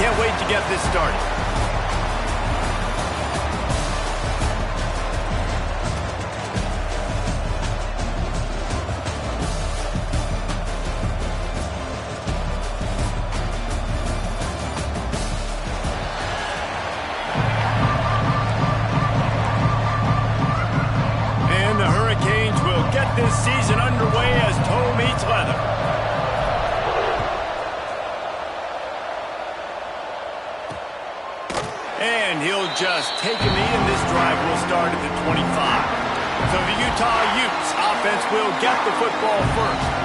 can't wait to get this started. And the Hurricanes will get this season underway as toe meets leather. And he'll just take a knee, and this drive will start at the 25. So the Utah Utes offense will get the football first.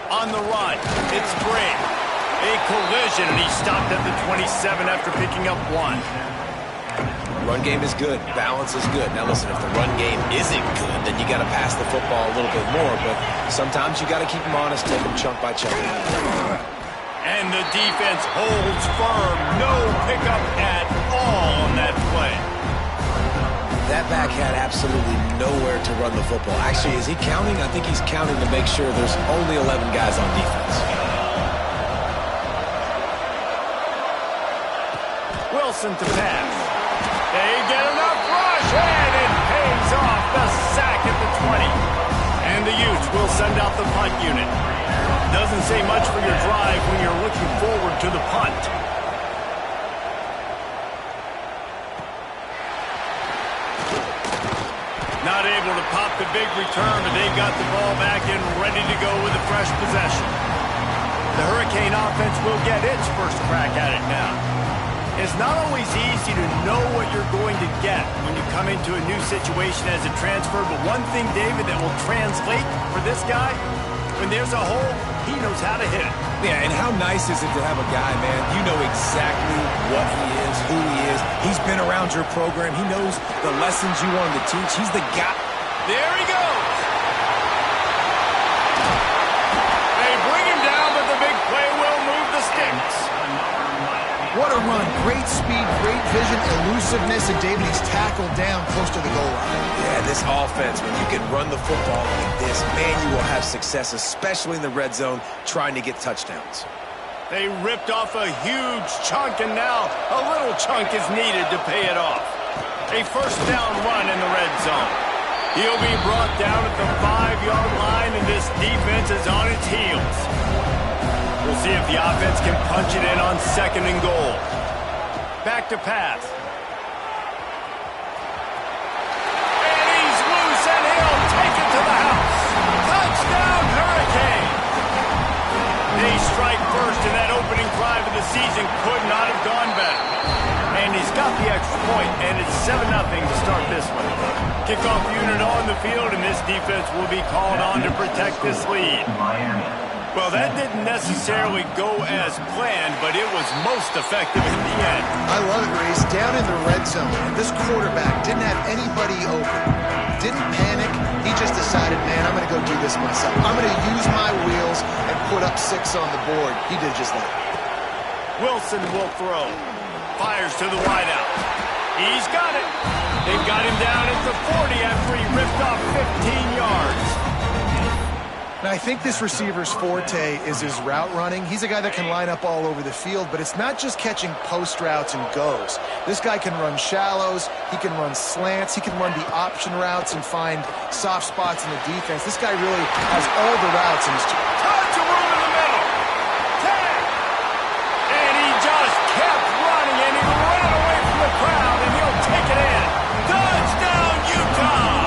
On the run, it's Gray. A collision, and he stopped at the 27 after picking up 1. Run game is good. Balance is good. Now listen, if the run game isn't good, then you got to pass the football a little bit more. But sometimes you got to keep them honest, take them chunk by chunk. And the defense holds firm. No pickup at all on that play. That back had absolutely nowhere to run the football. Actually, is he counting? I think he's counting to make sure there's only 11 guys on defense. Wilson to pass. They get enough rush, and it pays off the sack at the 20. And the Utes will send out the punt unit. Doesn't say much for your drive when you're looking forward to the punt. Not able to pop the big return, but they've got the ball back and ready to go with a fresh possession. The Hurricane offense will get its first crack at it now. It's not always easy to know what you're going to get when you come into a new situation as a transfer, but one thing, David, that will translate for this guy, when there's a hole, he knows how to hit it. Yeah, and how nice is it to have a guy, man, you know exactly what he is, who he is. He's been around your program. He knows the lessons you want him to teach. He's the guy. There he goes. They bring him down, but the big play will move the sticks. What a run. Great speed, great vision, elusiveness, and David, he's tackled down close to the goal line. Yeah, this offense, when you can run the football like this, man, you will have success, especially in the red zone, trying to get touchdowns. They ripped off a huge chunk, and now a little chunk is needed to pay it off. A first down run in the red zone. He'll be brought down at the 5-yard line, and this defense is on its heels. We'll see if the offense can punch it in on 2nd and goal. Back to pass. And he's loose, and he'll take it to the house. Touchdown, Hurricane! They strike first, and that opening drive of the season could not have gone better. And he's got the extra point, and it's 7-0 to start this one. Kickoff unit on the field, and this defense will be called on to protect this lead. Well, that didn't necessarily go as planned, but it was most effective in the end. I love it, Reese. Down in the red zone, this quarterback didn't have anybody open. Didn't panic. He just decided, man, I'm going to go do this myself. I'm going to use my wheels and put up 6 on the board. He did just that. Wilson will throw. Fires to the wideout. He's got it. They've got him down at the 40 after he ripped off 15 yards. Now, I think this receiver's forte is his route running. He's a guy that can line up all over the field, but it's not just catching post routes and goes. This guy can run shallows, he can run slants, he can run the option routes and find soft spots in the defense. This guy really has all the routes in his team. Tons of room in the middle. Tag! And he just kept running, and he ran away from the crowd, and he'll take it in. Touchdown, Utah!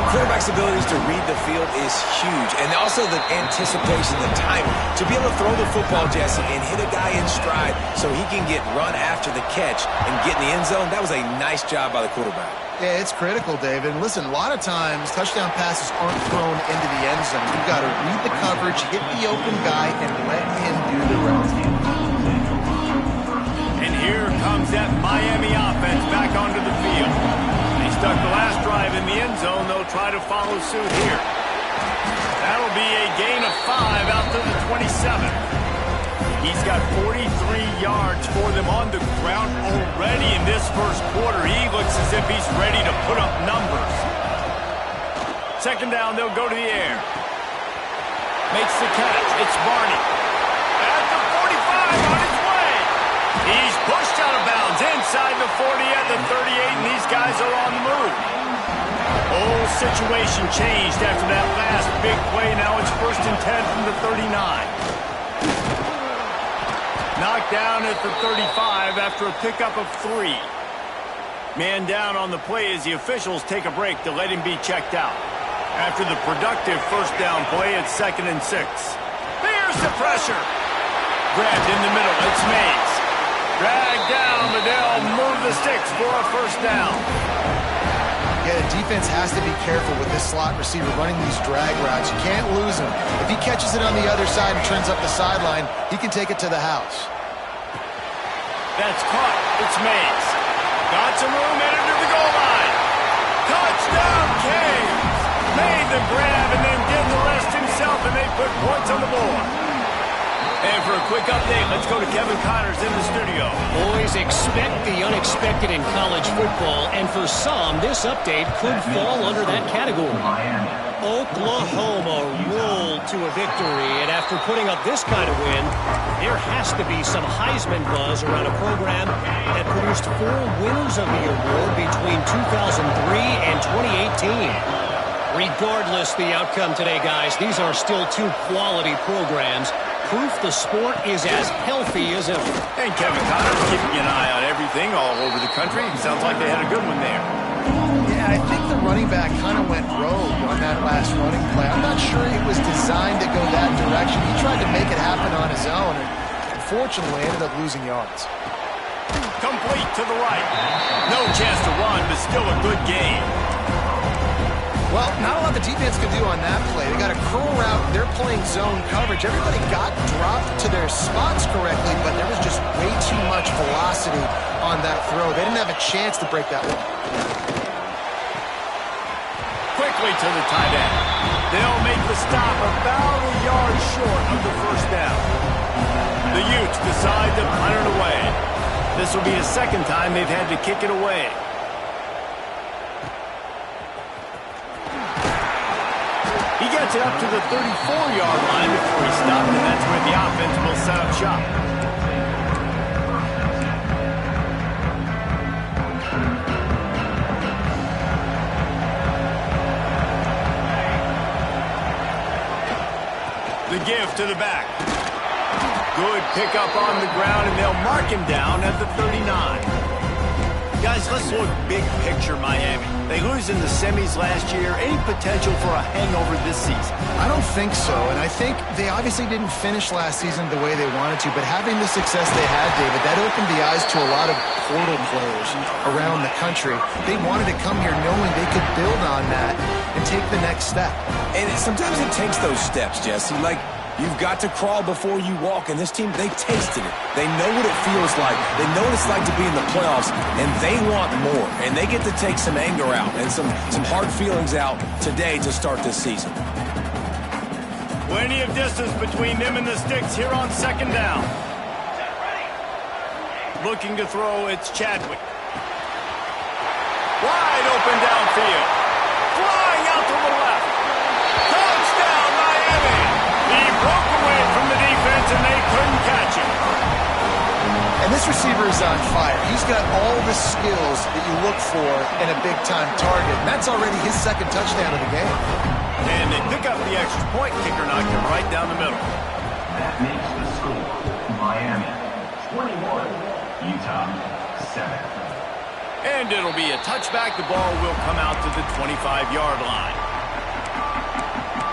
Quarterback's abilities to read the field is huge, and also the anticipation, the timing. To be able to throw the football, Jesse, and hit a guy in stride so he can get run after the catch and get in the end zone, that was a nice job by the quarterback. Yeah, it's critical, David. And listen, a lot of times touchdown passes aren't thrown into the end zone. You've got to read the coverage, hit the open guy, and let him do the rest. Miami offense back onto the field. They stuck the last drive in the end zone. They'll try to follow suit here. That'll be a gain of 5 out to the 27. He's got 43 yards for them on the ground already in this first quarter. He looks as if he's ready to put up numbers. Second down, they'll go to the air. Makes the catch. It's Barney. At the 45, on his way. He's pushed out of bounds inside the 40 at the 38, and these guys are on the move. Whole situation changed after that last big play. Now it's 1st and 10 from the 39. Knocked down at the 35 after a pickup of 3. Man down on the play as the officials take a break to let him be checked out. After the productive first down play, it's 2nd and 6. Here's the pressure. Grabbed in the middle. It's Mays. Dragged down, but they'll move the sticks for a first down. Yeah, the defense has to be careful with this slot receiver running these drag routes. You can't lose him. If he catches it on the other side and turns up the sideline, he can take it to the house. That's caught. It's Mays. Got some room, headed to the goal line. Touchdown, Canes. Made the grab and then did the rest himself, and they put points on the board. And for a quick update, let's go to Kevin Connors in the studio. Boys, expect the unexpected in college football, and for some, this update could fall under that category. Oklahoma rolled to a victory, and after putting up this kind of win, there has to be some Heisman buzz around a program that produced 4 winners of the award between 2003 and 2018. Regardless the outcome today, guys, these are still 2 quality programs. Proof the sport is as healthy as ever. And Kevin Connors keeping an eye on everything all over the country. Sounds like they had a good one there. Yeah, I think the running back kind of went rogue on that last running play. I'm not sure it was designed to go that direction. He tried to make it happen on his own, and unfortunately ended up losing yards. Complete to the right. No chance to run, but still a good game. Well, not a lot the defense could do on that play. They got a curl route. They're playing zone coverage. Everybody got dropped to their spots correctly, but there was just way too much velocity on that throw. They didn't have a chance to break that one. Quickly to the tight end. They'll make the stop about a yard short of the first down. The Utes decide to punt it away. This will be the 2nd time they've had to kick it away. He gets it up to the 34-yard line before he stopped, and that's where the offense will set up shop. The give to the back. Good pickup on the ground, and they'll mark him down at the 39. Guys, let's look big picture Miami. They lose in the semis last year. Any potential for a hangover this season? I don't think so, and I think they obviously didn't finish last season the way they wanted to, but having the success they had, David, that opened the eyes to a lot of portal players around the country. They wanted to come here knowing they could build on that and take the next step. And sometimes it takes those steps, Jesse. Like, you've got to crawl before you walk, and this team, they tasted it. They know what it feels like. They know what it's like to be in the playoffs, and they want more. And they get to take some anger out and some hard feelings out today to start this season. Plenty of distance between them and the sticks here on 2nd down. Looking to throw, it's Chadwick. Wide open downfield. Flying out to the left. Touchdown, Miami. He broke away from the defense, and they couldn't catch him. And this receiver is on fire. He's got all the skills that you look for in a big-time target. And that's already his 2nd touchdown of the game. And they pick up the extra point. Kicker knocked him right down the middle. That makes the score Miami 21, Utah 7. And it'll be a touchback. The ball will come out to the 25-yard line.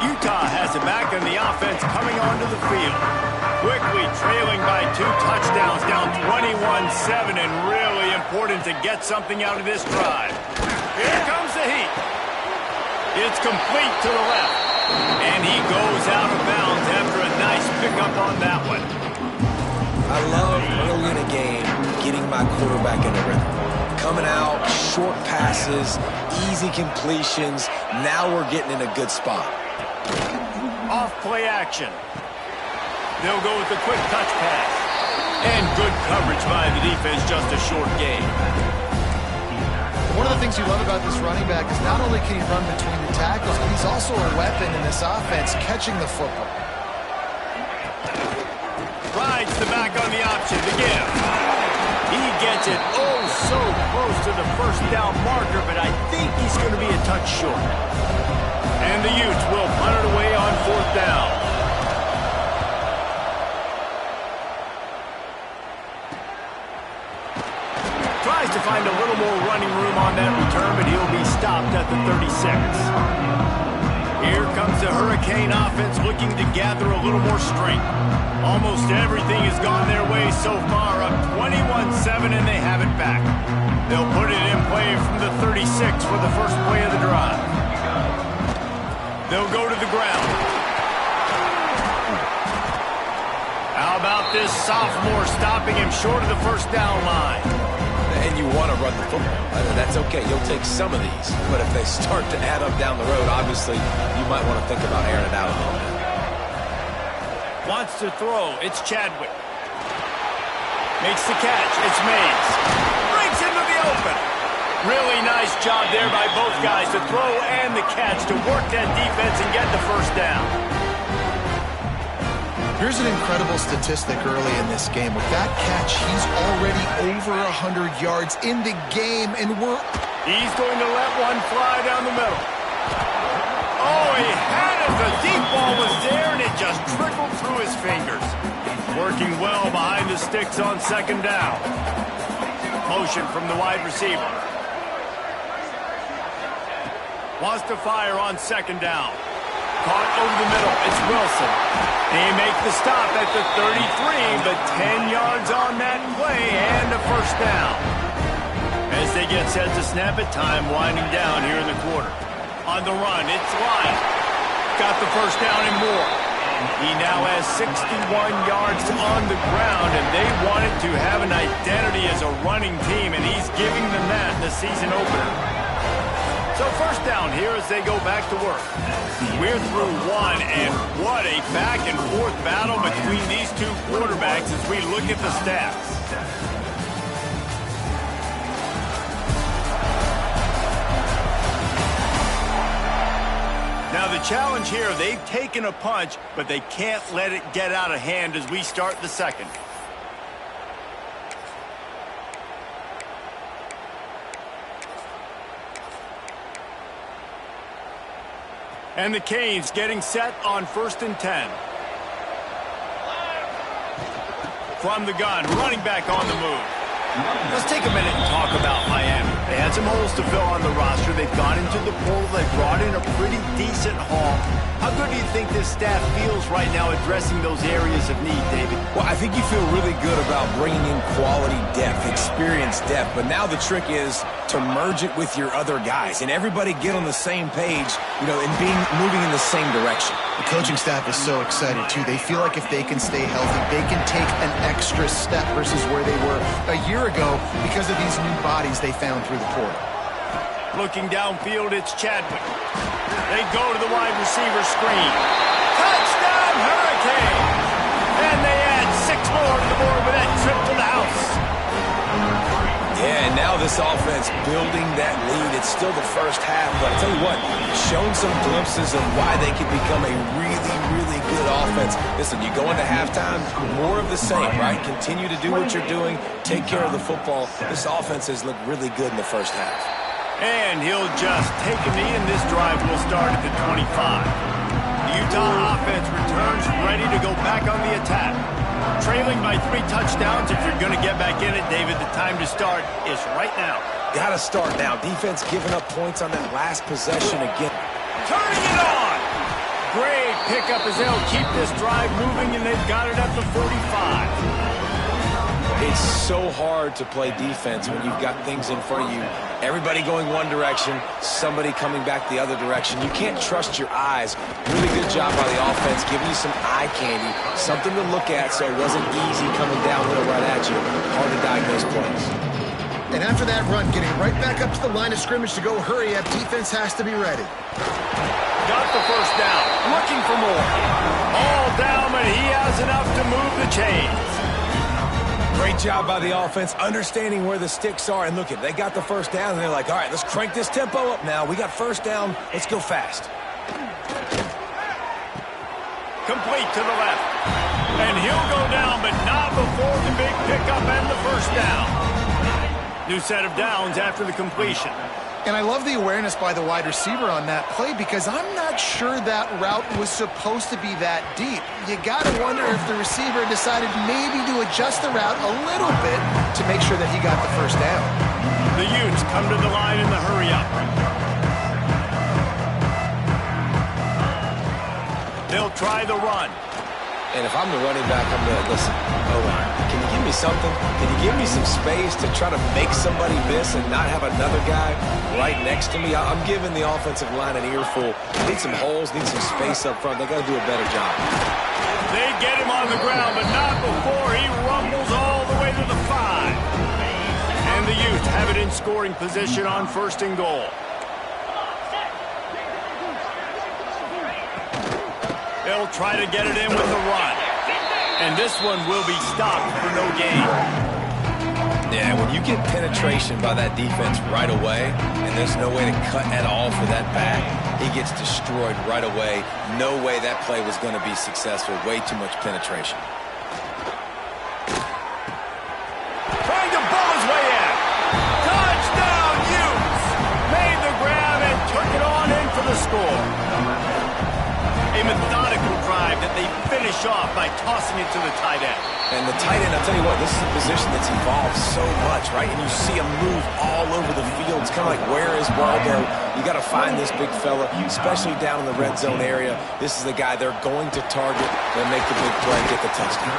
Utah has it back, and the offense coming onto the field. Quickly trailing by 2 touchdowns, down 21-7, and really important to get something out of this drive. Here comes the heat. It's complete to the left, and he goes out of bounds after a nice pickup on that one. I love early in a game getting my quarterback in a rhythm. Coming out, short passes, easy completions. Now we're getting in a good spot. Off play action. They'll go with the quick touch pass. And good coverage by the defense, just a short gain. One of the things you love about this running back is not only can he run between the tackles, but he's also a weapon in this offense, catching the football. Rides the back on the option to give. He gets it so close to the first down marker, but I think he's going to be a touch short. And the Utes will punt it away on 4th down. Tries to find a little more running room on that return, but he'll be stopped at the 36. Here comes the Hurricane offense looking to gather a little more strength. Almost everything has gone their way so far, up 21-7, and they have it back. They'll put it in play from the 36 for the first play of the drive. They'll go to the ground. How about this sophomore stopping him short of the first down line? And you want to run the football. That's okay. You'll take some of these. But if they start to add up down the road, obviously, you might want to think about airing it out a little bit. Wants to throw. It's Chadwick. Makes the catch. It's Mays. Breaks into the open. Really nice job there by both guys to throw and the catch to work that defense and get the first down. Here's an incredible statistic early in this game. With that catch, he's already over 100 yards in the game, and He's going to let one fly down the middle. Oh, he had it. The deep ball was there, and it just trickled through his fingers. Working well behind the sticks on 2nd down. Motion from the wide receiver. Wants to fire on 2nd down. Caught over the middle. It's Wilson. They make the stop at the 33, but 10 yards on that play and a first down. As they get set to snap it, time winding down here in the quarter. On the run, it's Lyon. Got the first down and more. He now has 61 yards on the ground, and they wanted to have an identity as a running team, and he's giving them that in the season opener. So first down here as they go back to work. We're through one, and what a back-and-forth battle between these two quarterbacks as we look at the stats. Now the challenge here, they've taken a punch, but they can't let it get out of hand as we start the second. And the Canes getting set on 1st and 10. From the gun, running back on the move. Let's take a minute and talk about Miami. They had some holes to fill on the roster. They've gone into the portal. They brought in a pretty decent haul. How good do you think this staff feels right now addressing those areas of need, David? Well, I think you feel really good about bringing in quality depth, experience depth. But now the trick is to merge it with your other guys and everybody get on the same page, and moving in the same direction. The coaching staff is so excited, too. They feel like if they can stay healthy, they can take an extra step versus where they were a year ago because of these new bodies they found through the portal. Looking downfield, it's Chadwick. They go to the wide receiver screen. Touchdown, Hurricane! And they add 6 more to the board with that trip to the house. Yeah, and now this offense building that lead. It's still the first half, but I tell you what, shown some glimpses of why they could become a really, really good offense. Listen, you go into halftime, more of the same, right? Continue to do what you're doing, take care of the football. This offense has looked really good in the first half. And he'll just take a knee, and this drive will start at the 25. The Utah offense returns ready to go back on the attack. Trailing by 3 touchdowns. If you're going to get back in it, David, the time to start is right now. Got to start now. Defense giving up points on that last possession again. Turning it on. Great pickup as they'll keep this drive moving, and they've got it at the 45. It's so hard to play defense when you've got things in front of you. Everybody going one direction, somebody coming back the other direction. You can't trust your eyes. Really good job by the offense, giving you some eye candy, something to look at so it wasn't easy coming downhill right at you. Hard to diagnose plays. after that run, getting right back up to the line of scrimmage to go hurry up. Defense has to be ready. Got the first down. Looking for more. All down, but he has enough to move the chains. Great job by the offense, understanding where the sticks are. And look, they got the first down, and they're like, all right, let's crank this tempo up now. We got first down. Let's go fast. Complete to the left. And he'll go down, but not before the big pickup and the first down. New set of downs after the completion. And I love the awareness by the wide receiver on that play because I'm not sure that route was supposed to be that deep. You got to wonder if the receiver decided maybe to adjust the route a little bit to make sure that he got the first down. The Utes come to the line in the hurry-up. They'll try the run. And if I'm the running back, I'm going to listen. O-line, can you give me something? Can you give me some space to try to make somebody miss and not have another guy right next to me? I'm giving the offensive line an earful. Need some holes, need some space up front. They got to do a better job. They get him on the ground, but not before he rumbles all the way to the 5. And the Utes have it in scoring position on 1st and goal. They'll try to get it in with the run. And this one will be stopped for no gain. Yeah, when you get penetration by that defense right away, and there's no way to cut at all for that back, he gets destroyed right away. No way that play was going to be successful. Way too much penetration. Trying to ball his way in. Touchdown, Utes! Made the grab and took it on in for the score. A methodical drive that they finish off by tossing it to the tight end. And the tight end, I'll tell you what, this is a position that's evolved so much, right? And you see him move all over the field. It's kind of like, where is Waldo? You got to find this big fella, especially down in the red zone area. This is the guy they're going to target. They'll make the big play and get the touchdown.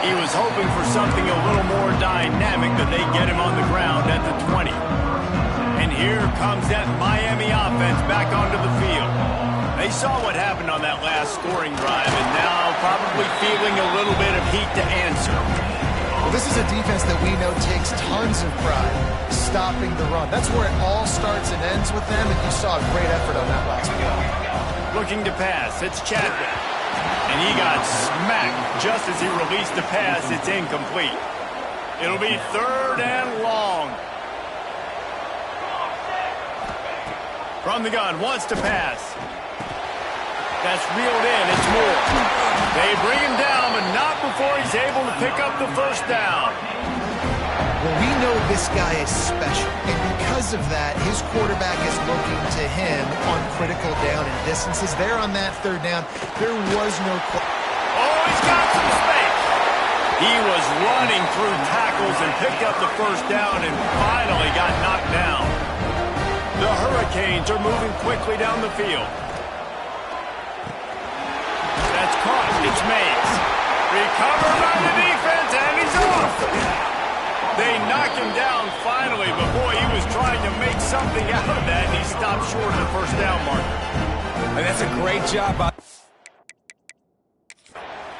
He was hoping for something a little more dynamic, but they get him on the ground at the 20. And here comes that Miami offense back onto the field. They saw what happened on that last scoring drive, and now probably feeling a little bit of heat to answer. Well, this is a defense that we know takes tons of pride stopping the run. That's where it all starts and ends with them, and you saw a great effort on that last play. Looking to pass, it's Chadwick. And he got smacked just as he released the pass. It's incomplete. It'll be 3rd and long. From the gun, wants to pass. That's reeled in. It's Moore. They bring him down, but not before he's able to pick up the first down. Well, we know this guy is special, and because of that, his quarterback is looking to him on critical down and distances. There on that 3rd down, there was no... Oh, he's got some space. He was running through tackles and picked up the first down and finally got knocked down. The Hurricanes are moving quickly down the field. That's caught. It's Mays. Recovered by the defense, and he's off. They knock him down finally, but boy, he was trying to make something out of that, and he stopped short of the first down marker. And that's a great job by...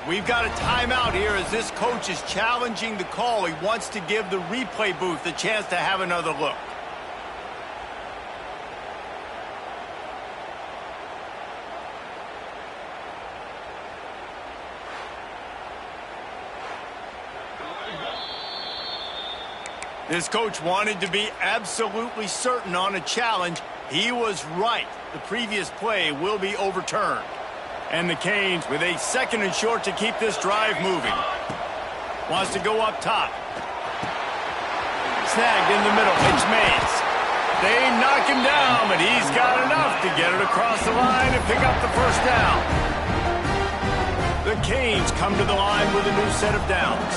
We've got a timeout here as this coach is challenging the call. He wants to give the replay booth a chance to have another look. This coach wanted to be absolutely certain on a challenge. He was right. The previous play will be overturned. And the Canes with a 2nd and short to keep this drive moving. Wants to go up top. Snagged in the middle. It's Mays. They knock him down, but he's got enough to get it across the line and pick up the first down. The Canes come to the line with a new set of downs.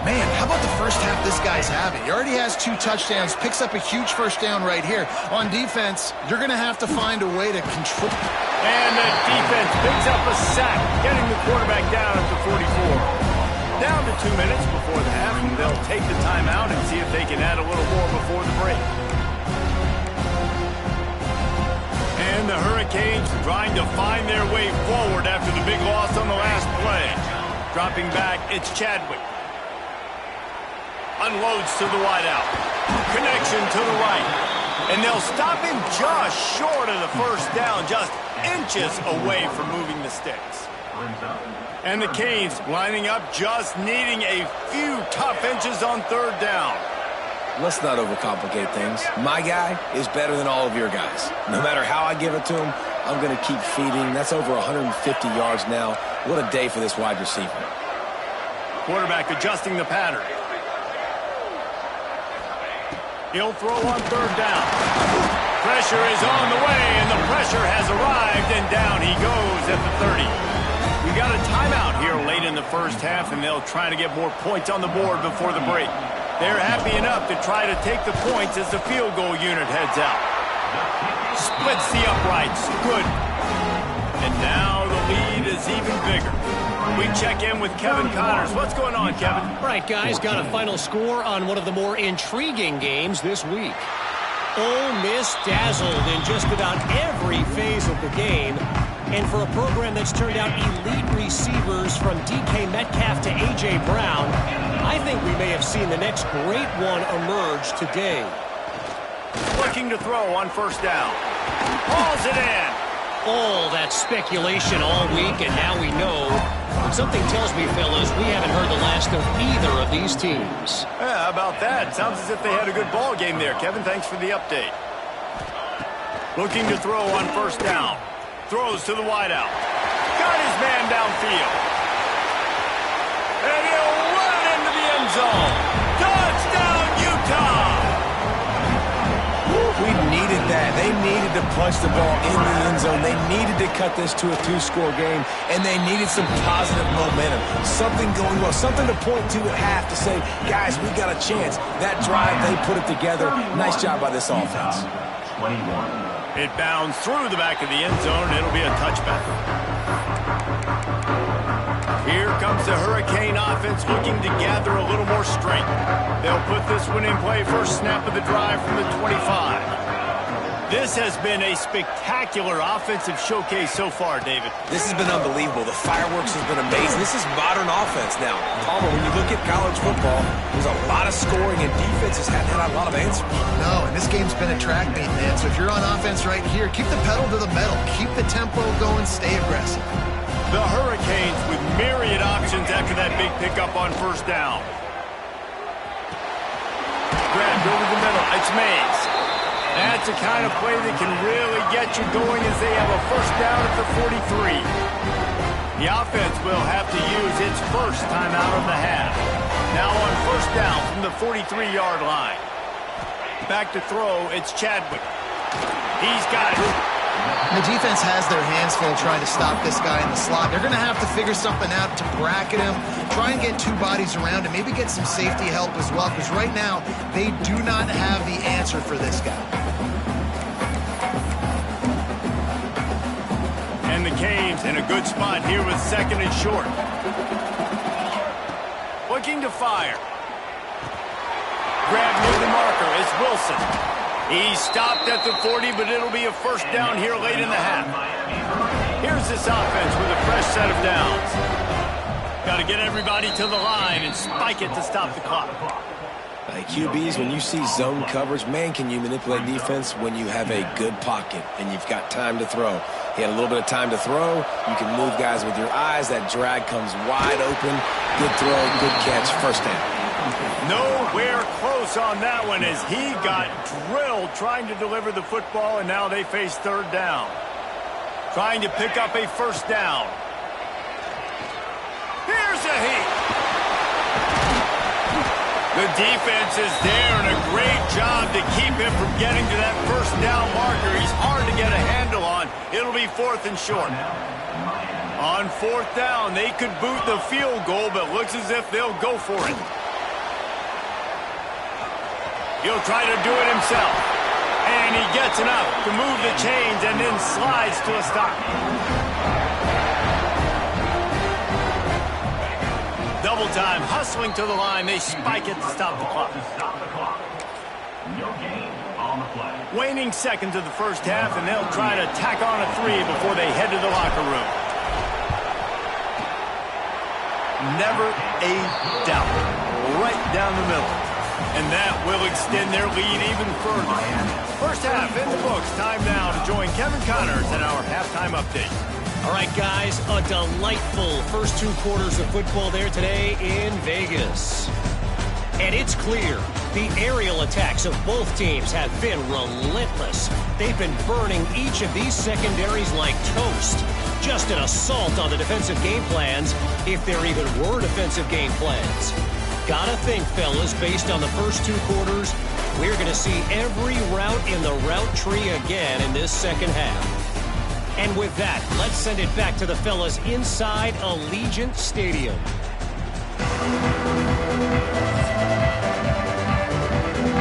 Man, how about the first half this guy's having? He already has 2 touchdowns, picks up a huge first down right here. On defense, you're going to have to find a way to control. And the defense picks up a sack, getting the quarterback down at the 44. Down to 2 minutes before the half, and they'll take the timeout and see if they can add a little more before the break. And the Hurricanes trying to find their way forward after the big loss on the last play. Dropping back, it's Chadwick. Unloads to the wideout. connection to the right. And they'll stop him just short of the first down, just inches away from moving the sticks. And the Canes lining up, just needing a few tough inches on third down. Let's not overcomplicate things. My guy is better than all of your guys. No matter how I give it to him, I'm going to keep feeding. That's over 150 yards now. What a day for this wide receiver. Quarterback adjusting the pattern. He'll throw on third down. Pressure is on the way, and the pressure has arrived, and down he goes at the 30. We got a timeout here late in the first half, and they'll try to get more points on the board before the break. They're happy enough to try to take the points as the field goal unit heads out. Splits the uprights. Good. And now the lead is even bigger. We check in with Kevin Connors. What's going on, Kevin? All right, guys, got a final score on one of the more intriguing games this week. Ole Miss dazzled in just about every phase of the game. And for a program that's turned out elite receivers from DK Metcalf to A.J. Brown, I think we may have seen the next great one emerge today. Looking to throw on first down. Hauls it in. All that speculation all week, and now we know. But something tells me, fellas, we haven't heard the last of either of these teams. Yeah, how about that? Sounds as if they had a good ball game there. Kevin, thanks for the update. Looking to throw on first down. Throws to the wideout. Got his man downfield. And he'll run it into the end zone. Touchdown, Utah! We needed that. They needed to punch the ball in the end zone. They needed to cut this to a two-score game, and they needed some positive momentum. Something going well, something to point to at half to say, guys, we got a chance. That drive, they put it together. Nice job by this offense. 21. It bounds through the back of the end zone. It'll be a touchback. Here comes the Hurricane offense looking to gather a little more strength. They'll put this one in play first snap of the drive from the 25. This has been a spectacular offensive showcase so far, David. This has been unbelievable. The fireworks has been amazing. This is modern offense now. Palmer, when you look at college football, there's a lot of scoring, and defenses haven't had a lot of answers. No, and this game's been a track meet, man. So if you're on offense right here, keep the pedal to the metal. Keep the tempo going. Stay aggressive. The Hurricanes with myriad options after that big pickup on first down. Grabbed over the middle. It's Mays. That's the kind of play that can really get you going as they have a first down at the 43. The offense will have to use its first timeout of the half. Now on first down from the 43-yard line. Back to throw, it's Chadwick. He's got it. The defense has their hands full trying to stop this guy in the slot. They're going to have to figure something out to bracket him, try and get two bodies around him, maybe get some safety help as well, because right now they do not have the answer for this guy. And the Canes in a good spot here with second and short. Looking to fire. Grab near the marker is Wilson. He stopped at the 40, but it'll be a first down here late in the half. Here's this offense with a fresh set of downs. Got to get everybody to the line and spike it to stop the clock. QBs, when you see zone coverage, man, can you manipulate defense when you have a good pocket and you've got time to throw. He had a little bit of time to throw. You can move guys with your eyes. That drag comes wide open. Good throw, good catch, first down. Nowhere close on that one as he got drilled trying to deliver the football, and now they face third down. Trying to pick up a first down. Here's a heat. The defense is there, and a great job to keep him from getting to that first down marker. He's hard to get a handle on. It'll be fourth and short. On fourth down, they could boot the field goal, but looks as if they'll go for it. He'll try to do it himself. And he gets enough to move the chains and then slides to a stop. Double time, hustling to the line. They spike it to stop the clock. No gain on the play. Waning seconds of the first half, and they'll try to tack on a three before they head to the locker room. Never a doubt. Right down the middle. And that will extend their lead even further. First half in the books. Time now to join Kevin Connors in our halftime update. All right, guys, a delightful first 2 quarters of football there today in Vegas. And it's clear the aerial attacks of both teams have been relentless. They've been burning each of these secondaries like toast. Just an assault on the defensive game plans, if there even were defensive game plans. Gotta think, fellas, based on the first 2 quarters, we're going to see every route in the route tree again in this second half. And with that, let's send it back to the fellas inside Allegiant Stadium.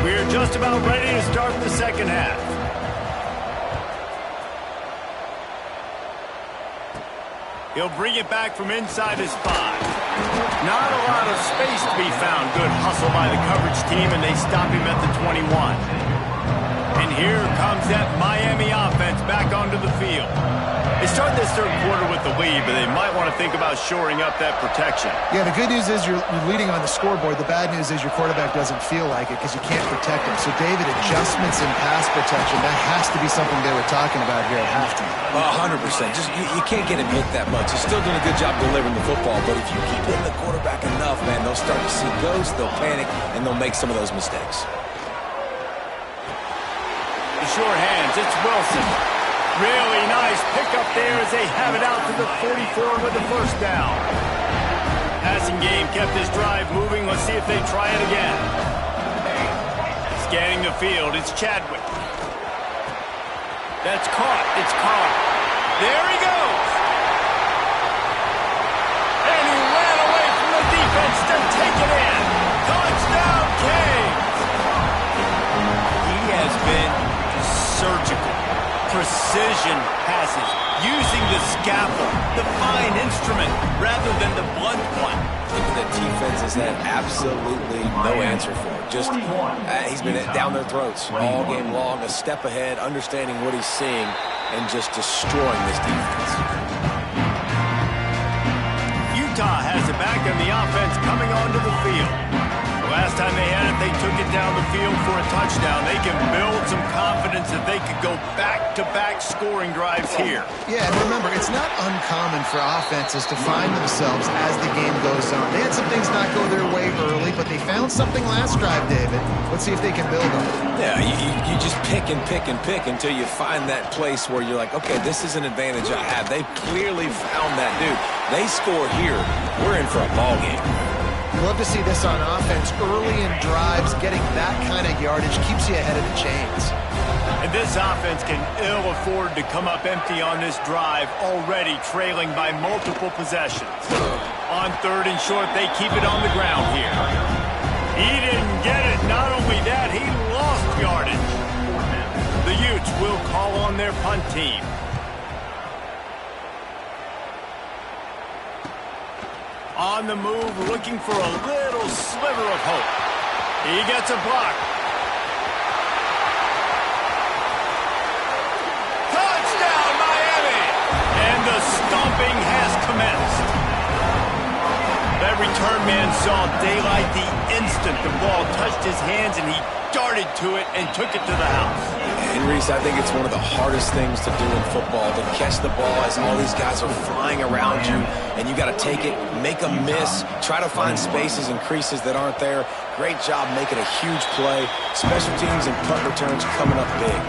We're just about ready to start the second half. He'll bring it back from inside his 5. Not a lot of space to be found. Good hustle by the coverage team, and they stop him at the 21. And here comes that Miami offense back onto the field. They start this third quarter with the lead, but they might want to think about shoring up that protection. Yeah, the good news is you're leading on the scoreboard. The bad news is your quarterback doesn't feel like it because you can't protect him. So, David, adjustments in pass protection, that has to be something they were talking about here at halftime. 100%. Just you can't get him hit that much. He's still doing a good job delivering the football, but if you keep hitting the quarterback enough, man, they'll start to see ghosts, they'll panic, and they'll make some of those mistakes. The short hands, it's Wilson. Really nice pickup there as they have it out to the 44 with the first down. Passing game kept this drive moving. Let's see if they try it again. Scanning the field, it's Chadwick. That's caught. It's Carr. There he goes. And he ran away from the defense to take it in. Touchdown, Canes. He has been surgical. Precision passes, using the scalpel, the fine instrument, rather than the blunt one. The defense has had absolutely no answer for it. Just, he's been down their throats all game long, a step ahead, understanding what he's seeing, and just destroying this defense. Utah has it back on the offense coming onto the field. Last time they had it, they took it down the field for a touchdown. They can build some confidence that they could go back-to-back scoring drives here. Yeah, and remember, it's not uncommon for offenses to find themselves as the game goes on. They had some things not go their way early, but they found something last drive, David. Let's see if they can build on it. Yeah, you just pick and pick and pick until you find that place where you're like, okay, this is an advantage I have. They clearly found that dude. They score here, we're in for a ball game. You love to see this on offense early in drives. Getting that kind of yardage keeps you ahead of the chains. And this offense can ill afford to come up empty on this drive, already trailing by multiple possessions. On third and short, they keep it on the ground here. He didn't get it. Not only that, he lost yardage. The Utes will call on their punt team. On the move, looking for a little sliver of hope. He gets a block. Touchdown, Miami! And the stomping has commenced. That return man saw daylight the instant the ball touched his hands, and he darted to it and took it to the house. And Reese, I think it's one of the hardest things to do in football, to catch the ball as all these guys are flying around you, and you got to take it, make a miss, try to find spaces and creases that aren't there. Great job making a huge play. Special teams and punt returns coming up big.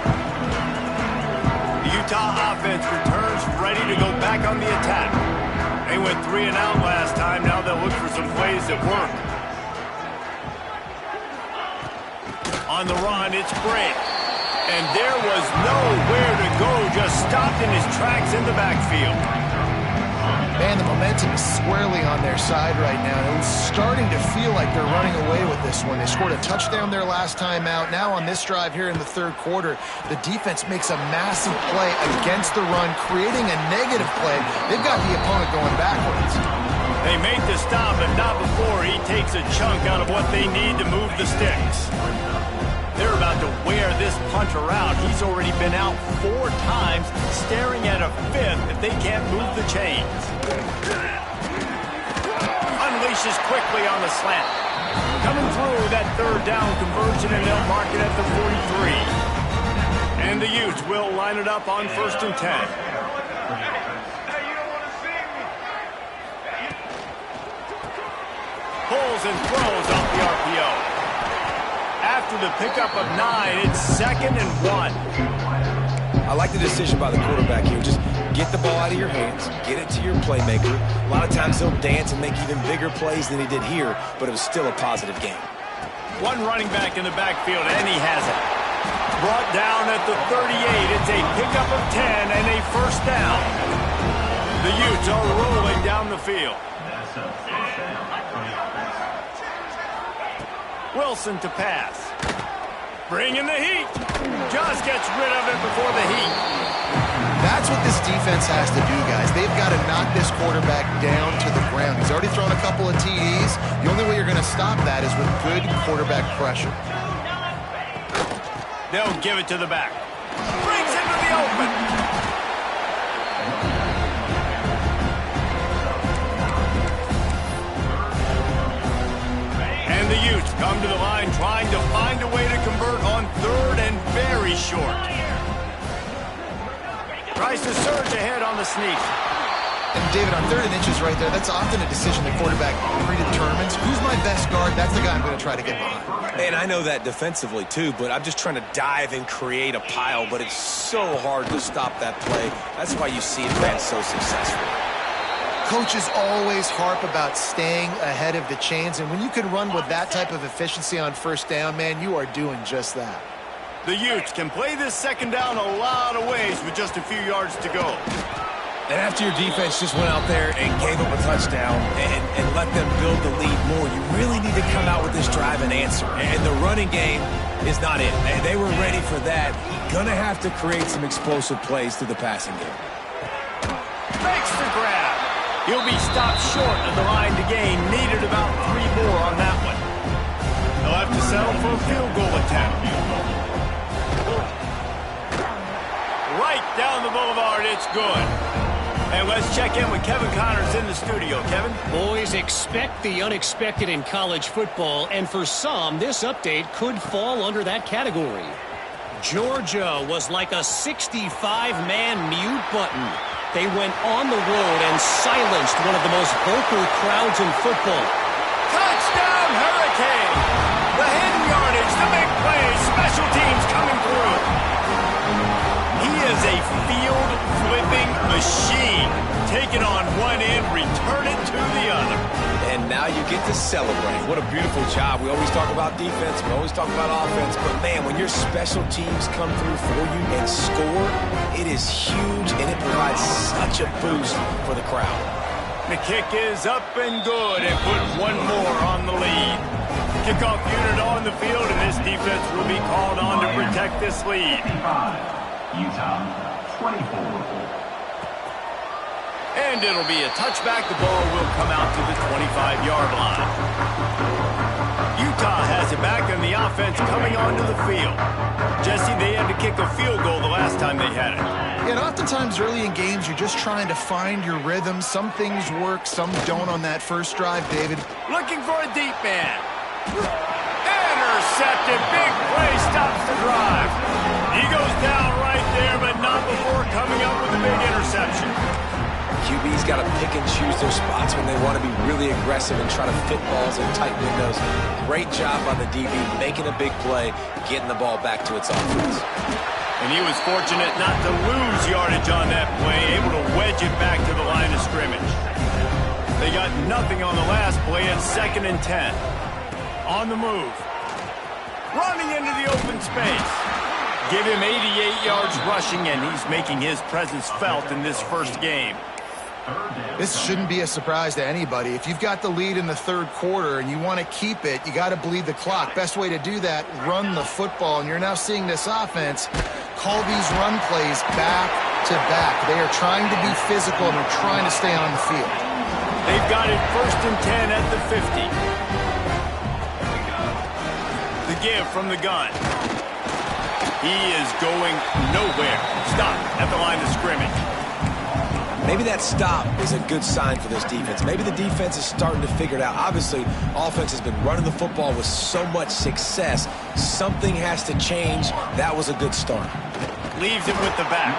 The Utah offense returns ready to go back on the attack. They went 3 and out last time. Now they'll look for some plays that work. On the run, it's Brent. And there was nowhere to go, just stopped in his tracks in the backfield. Man, the momentum is squarely on their side right now. It was starting to feel like they're running away with this one. They scored a touchdown their last time out. Now on this drive here in the third quarter, the defense makes a massive play against the run, creating a negative play. They've got the opponent going backwards. They make the stop, but not before he takes a chunk out of what they need to move the sticks. They're about to wear this punter out. He's already been out 4 times, staring at a 5th if they can't move the chains. Unleashes quickly on the slant. Coming through that third down conversion, and they'll mark it at the 43. And the Utes will line it up on 1st and 10. Pulls and throws off the RPO. After the pickup of 9, it's 2nd and 1. I like the decision by the quarterback here. Just get the ball out of your hands, get it to your playmaker. A lot of times he'll dance and make even bigger plays than he did here, but it was still a positive game. One running back in the backfield, and he has it. Brought down at the 38. It's a pickup of 10 and a 1st down. The Utes are rolling down the field. Wilson to pass. Bringing the heat. Just gets rid of it before the heat. That's what this defense has to do, guys. They've got to knock this quarterback down to the ground. He's already thrown a couple of TDs. The only way you're going to stop that is with good quarterback pressure. They'll give it to the back. Brings into the open. And the Utes come to the line trying to find a way to convert on 3rd and very short. Tries to surge ahead on the sneak. And David, on 3rd and inches right there, that's often a decision the quarterback predetermines. Who's my best guard? That's the guy I'm going to try to get behind. And I know that defensively too, but I'm just trying to dive and create a pile, but it's so hard to stop that play. That's why you see it been so successful. Coaches always harp about staying ahead of the chains, and when you can run with that type of efficiency on 1st down, man, you are doing just that. The Utes can play this 2nd down a lot of ways with just a few yards to go. And after your defense just went out there and gave up a touchdown and let them build the lead more, you really need to come out with this drive and answer. And the running game is not it. And they were ready for that. Gonna have to create some explosive plays through the passing game. Makes the grab. He'll be stopped short of the line to gain. Needed about 3 more on that one. He'll have to settle for a field goal attempt. Right down the boulevard, it's good. And let's check in with Kevin Connors in the studio. Kevin? Boys, expect the unexpected in college football, and for some, this update could fall under that category. Georgia was like a 65-man mute button. They went on the road and silenced one of the most vocal crowds in football. Touchdown, Hurricane! The hidden yardage, the big plays, special teams coming through. He is a field-flipping machine. Take it on one end, return it to the other. And now you get to celebrate. What a beautiful job. We always talk about defense. We always talk about offense. But, man, when your special teams come through for you and score, it is huge, and it provides such a boost for the crowd. The kick is up and good and put one more on the lead. Kickoff unit on the field, and this defense will be called on to protect this lead. Utah, 24. And it'll be a touchback. The ball will come out to the 25-yard line. Utah has it back, and the offense coming onto the field. Jesse, they had to kick a field goal the last time they had it. Yeah, and oftentimes early in games, you're just trying to find your rhythm. Some things work, some don't on that first drive, David. Looking for a deep man. Intercepted. Big play stops the drive. He goes down right there, but not before coming up with a big interception. QB's got to pick and choose their spots when they want to be really aggressive and try to fit balls in tight windows. Great job by the DB making a big play, getting the ball back to its offense. And he was fortunate not to lose yardage on that play, able to wedge it back to the line of scrimmage. They got nothing on the last play at 2nd and 10. On the move. Running into the open space. Give him 88 yards rushing, and he's making his presence felt in this first game. This shouldn't be a surprise to anybody. If you've got the lead in the third quarter and you want to keep it, you got to bleed the clock. Best way to do that, run the football. And you're now seeing this offense call these run plays back to back. They are trying to be physical, and they're trying to stay on the field. They've got it 1st and 10 at the 50. The give from the gun. He is going nowhere. Stop at the line of scrimmage. maybe that stop is a good sign for this defense. Maybe the defense is starting to figure it out. Obviously, offense has been running the football with so much success. Something has to change. That was a good start. Leaves it with the back.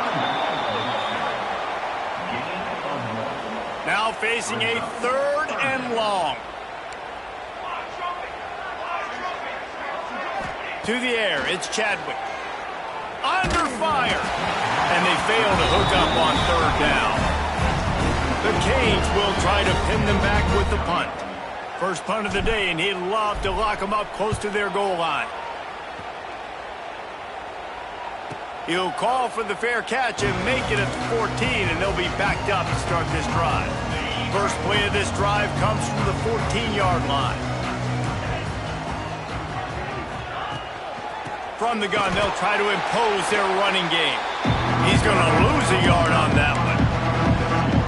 Now facing a 3rd and long. To the air, it's Chadwick. Under fire. And they fail to hook up on 3rd down. The Canes will try to pin them back with the punt. First punt of the day, and he'd love to lock them up close to their goal line. He'll call for the fair catch and make it at the 14, and they'll be backed up to start this drive. First play of this drive comes from the 14-yard line. From the gun, they'll try to impose their running game. He's going to lose a yard on that one.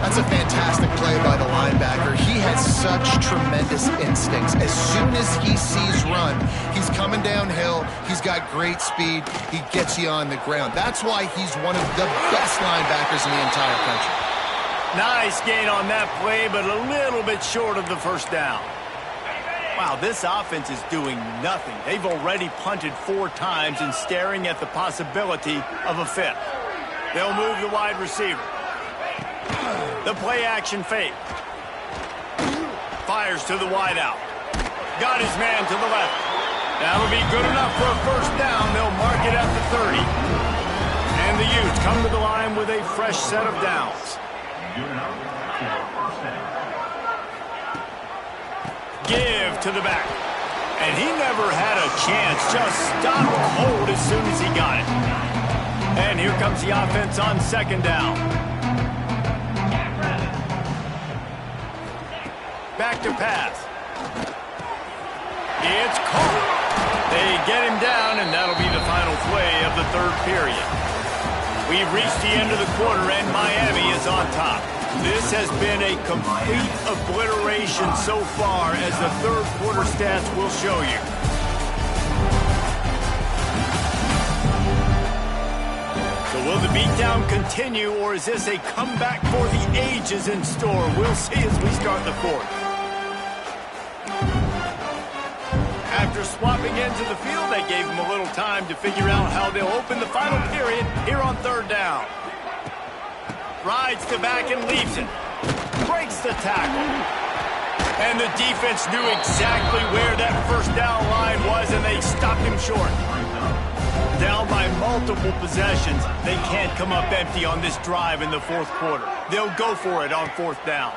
That's a fantastic play by the linebacker. He has such tremendous instincts. As soon as he sees run, he's coming downhill. He's got great speed. He gets you on the ground. That's why he's one of the best linebackers in the entire country. Nice gain on that play, but a little bit short of the first down. Wow, this offense is doing nothing. They've already punted 4 times and staring at the possibility of a 5th. They'll move the wide receiver. The play action fake. Fires to the wide out. Got his man to the left. That'll be good enough for a first down. They'll mark it at the 30. And the Utes come to the line with a fresh set of downs. Give to the back. And he never had a chance. Just stopped cold as soon as he got it. And here comes the offense on 2nd down. Back to pass. It's caught. They get him down, and that'll be the final play of the 3rd period. We've reached the end of the quarter, and Miami is on top. This has been a complete obliteration so far, as the 3rd quarter stats will show you. So will the beatdown continue, or is this a comeback for the ages in store? We'll see as we start the 4th. After swapping ends of the field, they gave him a little time to figure out how they'll open the final period here on 3rd down. Rides the back and leaves it. Breaks the tackle. And the defense knew exactly where that first down line was, and they stopped him short. Down by multiple possessions, they can't come up empty on this drive in the 4th quarter. They'll go for it on 4th down.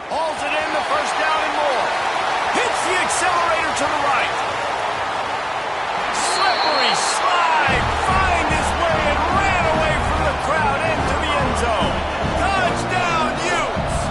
Hauls it in, the first down and more. Hits the accelerator to the right. Slippery slide. Find his way and ran away from the crowd into the end zone. Touchdown, Utes!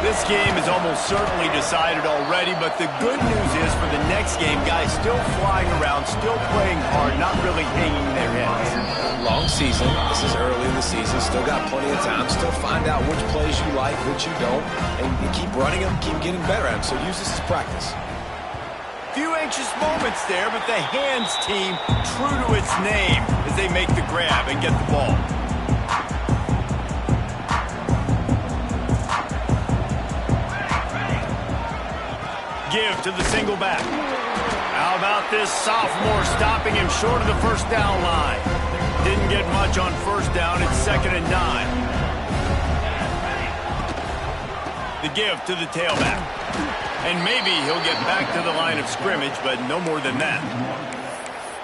This game is almost certainly decided already, but the good news is for the next game, guys still flying around, still playing hard, not really hanging their heads. Long season. This is early in the season. Still got plenty of time. Still find out which plays you like, which you don't, and you keep running them, keep getting better at them. So use this as practice. Few anxious moments there, but the hands team true to its name as they make the grab and get the ball. Give to the single back. How about this sophomore stopping him short of the first down line? Didn't get much on first down. It's 2nd and 9. The give to the tailback. And maybe he'll get back to the line of scrimmage, but no more than that.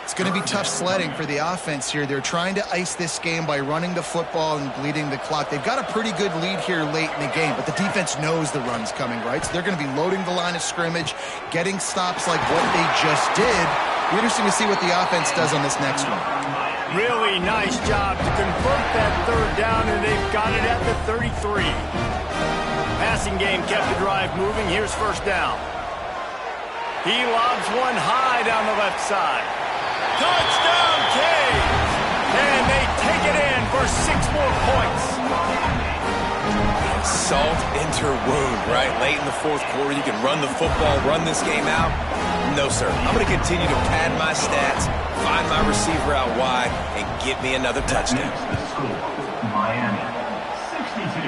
It's going to be tough sledding for the offense here. They're trying to ice this game by running the football and bleeding the clock. They've got a pretty good lead here late in the game, but the defense knows the run's coming, right? So they're going to be loading the line of scrimmage, getting stops like what they just did. Be interesting to see what the offense does on this next one. Really nice job to convert that 3rd down, and they've got it at the 33. Passing game kept the drive moving. Here's first down. He lobs one high down the left side. Touchdown, Canes! And they take it in for 6 more points. Salt into wound, right? Late in the fourth quarter, you can run the football, run this game out. No, sir. I'm going to continue to pad my stats, find my receiver out wide, and get me another touchdown. The score, Miami 62,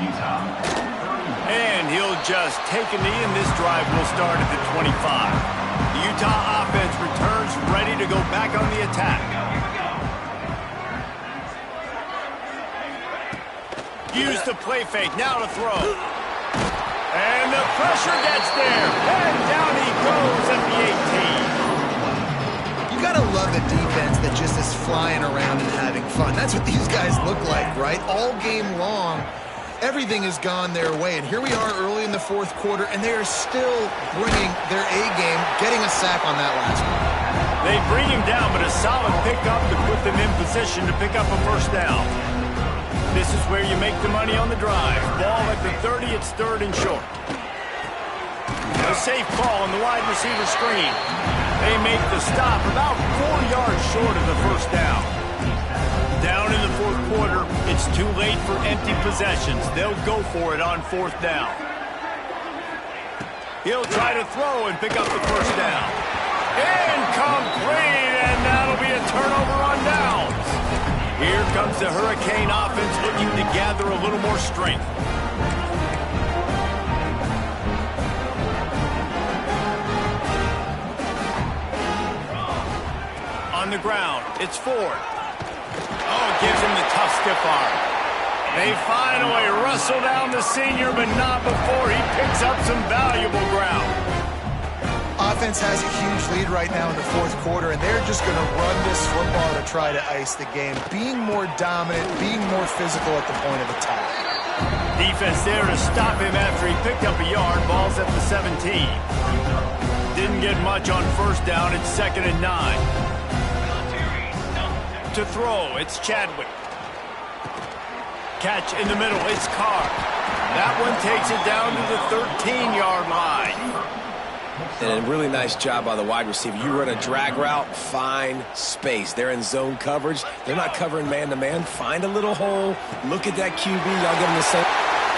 Utah 30. And he'll just take a knee, and this drive will start at the 25. The Utah offense returns ready to go back on the attack. Use the play fake, now to throw. And the pressure gets there. And down he goes at the 18. You gotta love a defense that just is flying around and having fun. That's what these guys look like, right? All game long, everything has gone their way. And here we are early in the fourth quarter, and they are still bringing their A game, getting a sack on that last one. They bring him down, but a solid pickup to put them in position to pick up a first down. This is where you make the money on the drive. Ball at the 30, it's third and short. A safe call on the wide receiver screen. They make the stop about 4 yards short of the first down. Down in the fourth quarter, it's too late for empty possessions. They'll go for it on fourth down. He'll try to throw and pick up the first down. Incomplete, and that'll be a turnover on downs. Here comes the Hurricane offense looking to gather a little more strength. On the ground, it's Ford. Oh, it gives him the tough stiff arm. They finally wrestle down the senior, but not before he picks up some valuable ground. Offense has a huge lead right now in the fourth quarter, and they're just going to run this football to try to ice the game. Being more dominant, being more physical at the point of attack. Defense there to stop him after he picked up a yard. Ball's at the 17. Didn't get much on first down. It's 2nd and 9. To throw, it's Chadwick. Catch in the middle, it's Carr. That one takes it down to the 13-yard line. And a really nice job by the wide receiver. You run a drag route, find space. They're in zone coverage. They're not covering man-to-man. Find a little hole. Look at that QB. Y'all give him the same.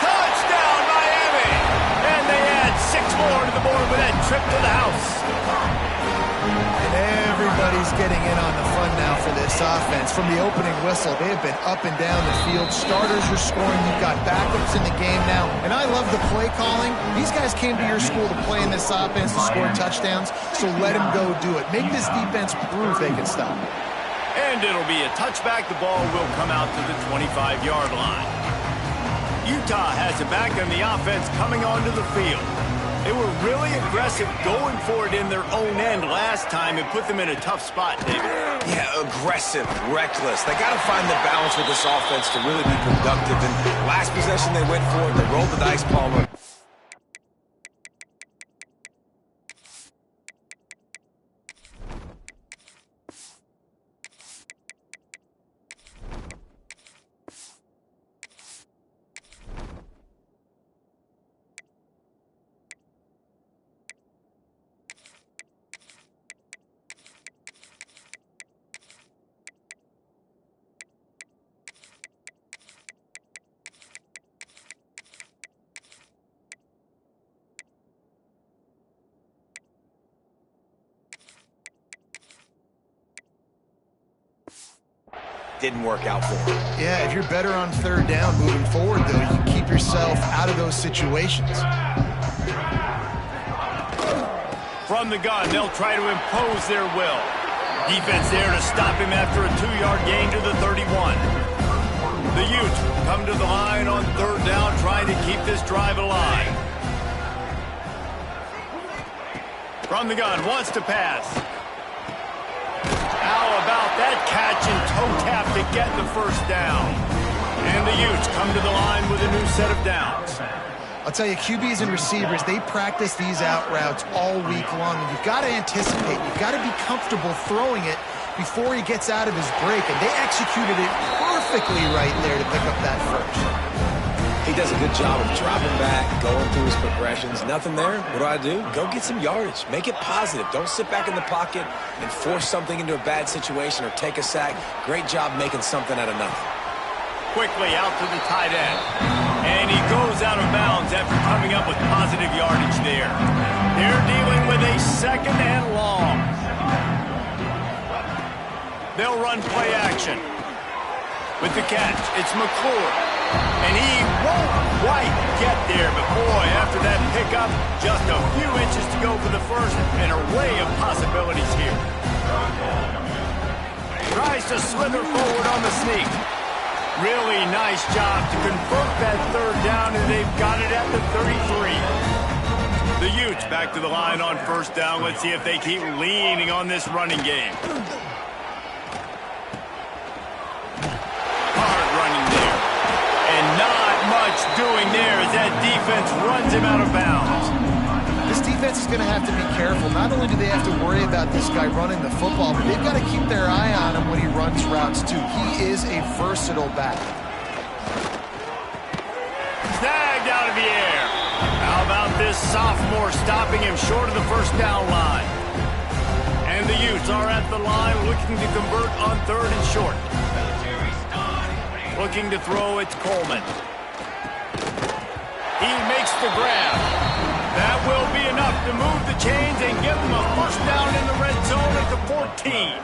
Touchdown, Miami! And they add 6 more to the board with that trip to the house. And everybody's getting in on the fun now for this offense. From the opening whistle, they have been up and down the field. Starters are scoring. You've got backups in the game now. And I love the play calling. These guys came to your school to play in this offense to score touchdowns, so let them go do it. Make this defense prove they can stop it. And it'll be a touchback. The ball will come out to the 25-yard line. Utah has it back on the offense coming onto the field. They were really aggressive going for it in their own end last time. It put them in a tough spot, David. Yeah, aggressive, reckless. They got to find the balance with this offense to really be productive. And last possession they went for it. They rolled the dice, Palmer. Didn't work out for him. Yeah, if you're better on third down moving forward, though, you can keep yourself out of those situations. From the gun, they'll try to impose their will. Defense there to stop him after a 2-yard gain to the 31. The Utes come to the line on third down, trying to keep this drive alive. From the gun, wants to pass. How about that catch and toe tap to get the first down? And the Utes come to the line with a new set of downs. I'll tell you, QBs and receivers, they practice these out routes all week long. And you've got to anticipate. You've got to be comfortable throwing it before he gets out of his break. And they executed it perfectly right there to pick up that first. He does a good job of dropping back, going through his progressions. Nothing there. What do? Go get some yardage. Make it positive. Don't sit back in the pocket and force something into a bad situation or take a sack. Great job making something out of nothing. quickly out to the tight end. And he goes out of bounds after coming up with positive yardage there. They're dealing with a second and long. They'll run play action. With the catch, it's McClure. And he won't quite get there, but boy, after that pickup, just a few inches to go for the first, an array of possibilities here. Tries to slither forward on the sneak. Really nice job to convert that third down, and they've got it at the 33. The Utes back to the line on first down. Let's see if they keep leaning on this running game. Hard running there. And not much doing there as that defense runs him out of bounds. This defense is going to have to be careful. Not only do they have to worry about this guy running the football, but they've got to keep their eye on him when he runs routes too. He is a versatile back. Snagged out of the air. How about this sophomore stopping him short of the first down line? And the Utes are at the line looking to convert on third and short. Looking to throw, it's Coleman. He makes the grab. That will be enough to move the chains and give them a first down in the red zone at the 14.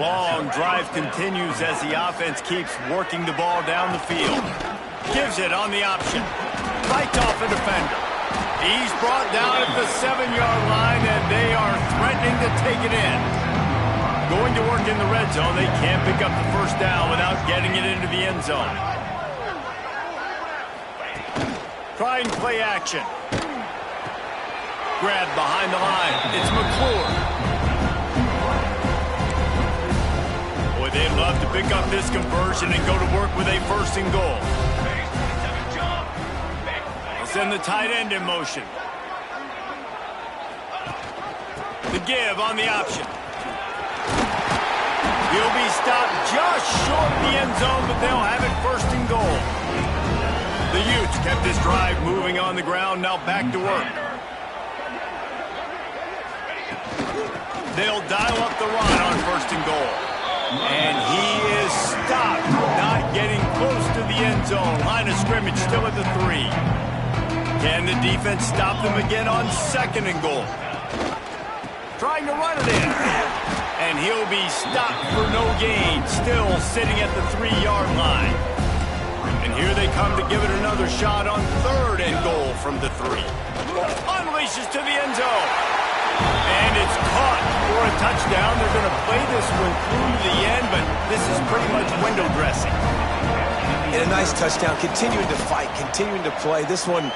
Long drive continues as the offense keeps working the ball down the field. Gives it on the option. Fights off a defender. He's brought down at the 7-yard line, and they are threatening to take it in. Going to work in the red zone. They can't pick up the first down without getting it into the end zone. Trying play action. Grab behind the line. It's McClure. Boy, they'd love to pick up this conversion and go to work with a first and goal. They'll send the tight end in motion. The give on the option. He'll be stopped just short of the end zone, but they'll have it first and goal. The Utes kept this drive moving on the ground, now back to work. They'll dial up the run on first and goal. And he is stopped, not getting close to the end zone. Line of scrimmage still at the 3. Can the defense stop them again on second and goal? Trying to run it in. And he'll be stopped for no gain, still sitting at the 3-yard line. And here they come to give it another shot on third and goal from the 3. Unleashes to the end zone. And it's caught for a touchdown. They're going to play this one through the end, but this is pretty much window dressing. And a nice touchdown, continuing to fight, continuing to play. This one,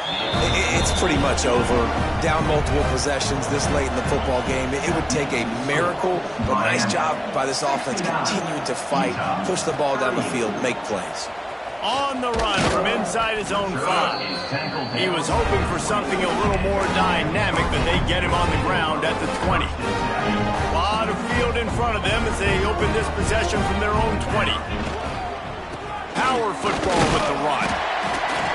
it's pretty much over. Down multiple possessions this late in the football game. It would take a miracle, but nice job by this offense continuing to fight, push the ball down the field, make plays. On the run from inside his own 5. He was hoping for something a little more dynamic, but they get him on the ground at the 20. A lot of field in front of them as they open this possession from their own 20. Power football with the run.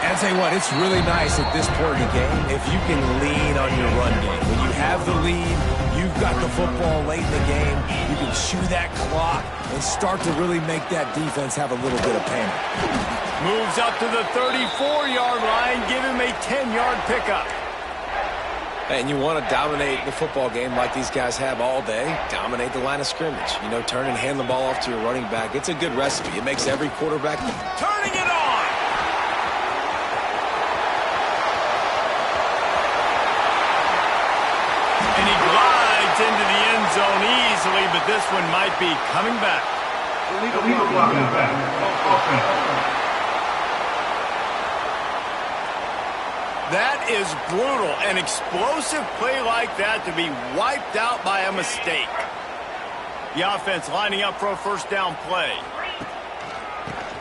And I'll tell you what, it's really nice at this point in the game if you can lean on your run game. When you have the lead, you've got the football late in the game, you can chew that clock and start to really make that defense have a little bit of panic. Moves up to the 34-yard line, give him a 10-yard pickup. And you want to dominate the football game like these guys have all day. Dominate the line of scrimmage. You know, turn and hand the ball off to your running back. It's a good recipe. It makes every quarterback. Turning it on! And he glides into the end zone easily, but this one might be coming back. That is brutal. An explosive play like that to be wiped out by a mistake. The offense lining up for a first down play.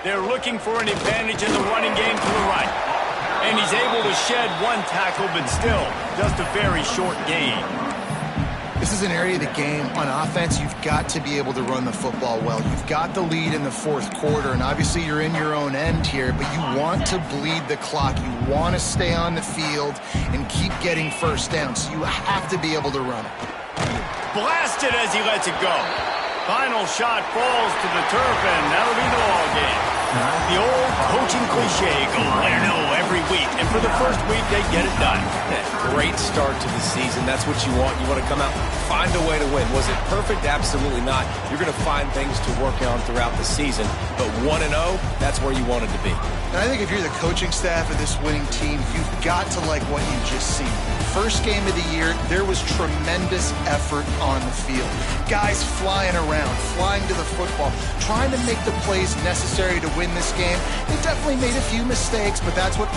They're looking for an advantage in the running game to the right. And he's able to shed one tackle, but still just a very short gain. This is an area of the game on offense you've got to be able to run the football well. You've got the lead in the fourth quarter, and obviously you're in your own end here, but you want to bleed the clock. You want to stay on the field and keep getting first down, so you have to be able to run it. Blasted as he lets it go. Final shot falls to the turf, and that'll be the ball game. The old coaching cliche, go 1-0 every week. And for the first week, they get it done. Great start to the season. That's what you want. You want to come out, find a way to win. Was it perfect? Absolutely not. You're going to find things to work on throughout the season. But 1-0, that's where you wanted to be. And I think if you're the coaching staff of this winning team, you've got to like what you've just seen. First game of the year, there was tremendous effort on the field. Guys flying around, flying to the football, trying to make the plays necessary to win this game. They definitely made a few mistakes, but that's what